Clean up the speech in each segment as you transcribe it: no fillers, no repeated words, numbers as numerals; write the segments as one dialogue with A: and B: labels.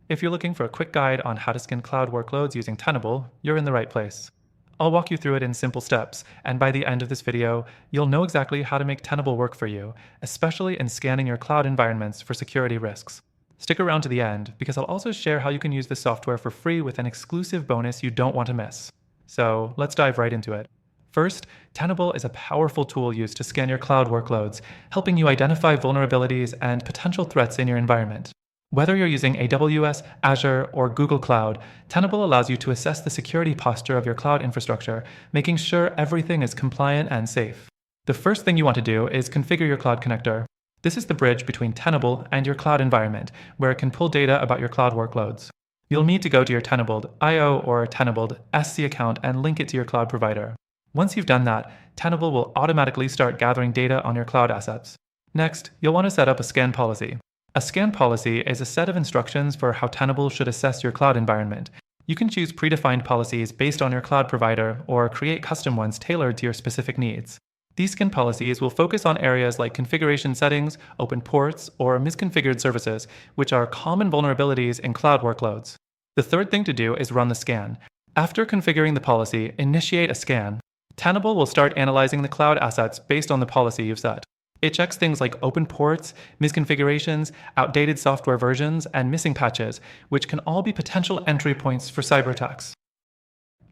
A: If you're looking for a quick guide on how to scan cloud workloads using Tenable, you're in the right place. I'll walk you through it in simple steps, and by the end of this video, you'll know exactly how to make Tenable work for you, especially in scanning your cloud environments for security risks. Stick around to the end, because I'll also share how you can use this software for free with an exclusive bonus you don't want to miss. So let's dive right into it. First, Tenable is a powerful tool used to scan your cloud workloads, helping you identify vulnerabilities and potential threats in your environment. Whether you're using AWS, Azure, or Google Cloud, Tenable allows you to assess the security posture of your cloud infrastructure, making sure everything is compliant and safe. The first thing you want to do is configure your cloud connector. This is the bridge between Tenable and your cloud environment, where it can pull data about your cloud workloads. You'll need to go to your Tenable IO or Tenable SC account and link it to your cloud provider. Once you've done that, Tenable will automatically start gathering data on your cloud assets. Next, you'll want to set up a scan policy. A scan policy is a set of instructions for how Tenable should assess your cloud environment. You can choose predefined policies based on your cloud provider or create custom ones tailored to your specific needs. These scan policies will focus on areas like configuration settings, open ports, or misconfigured services, which are common vulnerabilities in cloud workloads. The third thing to do is run the scan. After configuring the policy, initiate a scan. Tenable will start analyzing the cloud assets based on the policy you've set. It checks things like open ports, misconfigurations, outdated software versions, and missing patches, which can all be potential entry points for cyber attacks.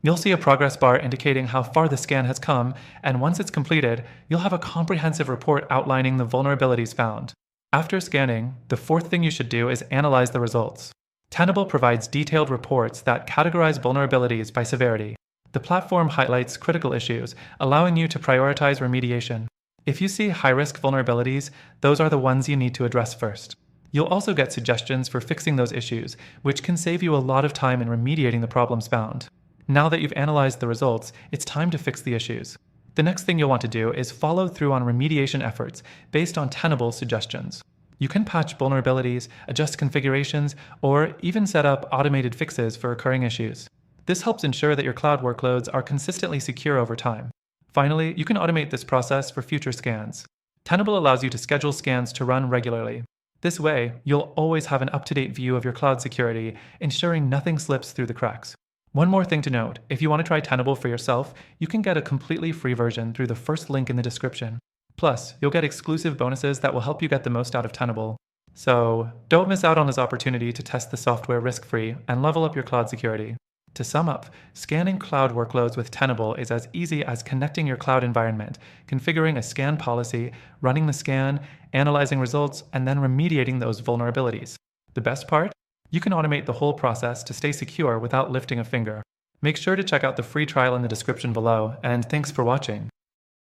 A: You'll see a progress bar indicating how far the scan has come, and once it's completed, you'll have a comprehensive report outlining the vulnerabilities found. After scanning, the fourth thing you should do is analyze the results. Tenable provides detailed reports that categorize vulnerabilities by severity. The platform highlights critical issues, allowing you to prioritize remediation. If you see high-risk vulnerabilities, those are the ones you need to address first. You'll also get suggestions for fixing those issues, which can save you a lot of time in remediating the problems found. Now that you've analyzed the results, it's time to fix the issues. The next thing you'll want to do is follow through on remediation efforts based on Tenable's suggestions. You can patch vulnerabilities, adjust configurations, or even set up automated fixes for recurring issues. This helps ensure that your cloud workloads are consistently secure over time. Finally, you can automate this process for future scans. Tenable allows you to schedule scans to run regularly. This way, you'll always have an up-to-date view of your cloud security, ensuring nothing slips through the cracks. One more thing to note, if you want to try Tenable for yourself, you can get a completely free version through the first link in the description. Plus, you'll get exclusive bonuses that will help you get the most out of Tenable. So, don't miss out on this opportunity to test the software risk-free and level up your cloud security. To sum up, scanning cloud workloads with Tenable is as easy as connecting your cloud environment, configuring a scan policy, running the scan, analyzing results, and then remediating those vulnerabilities. The best part? You can automate the whole process to stay secure without lifting a finger. Make sure to check out the free trial in the description below, and thanks for watching.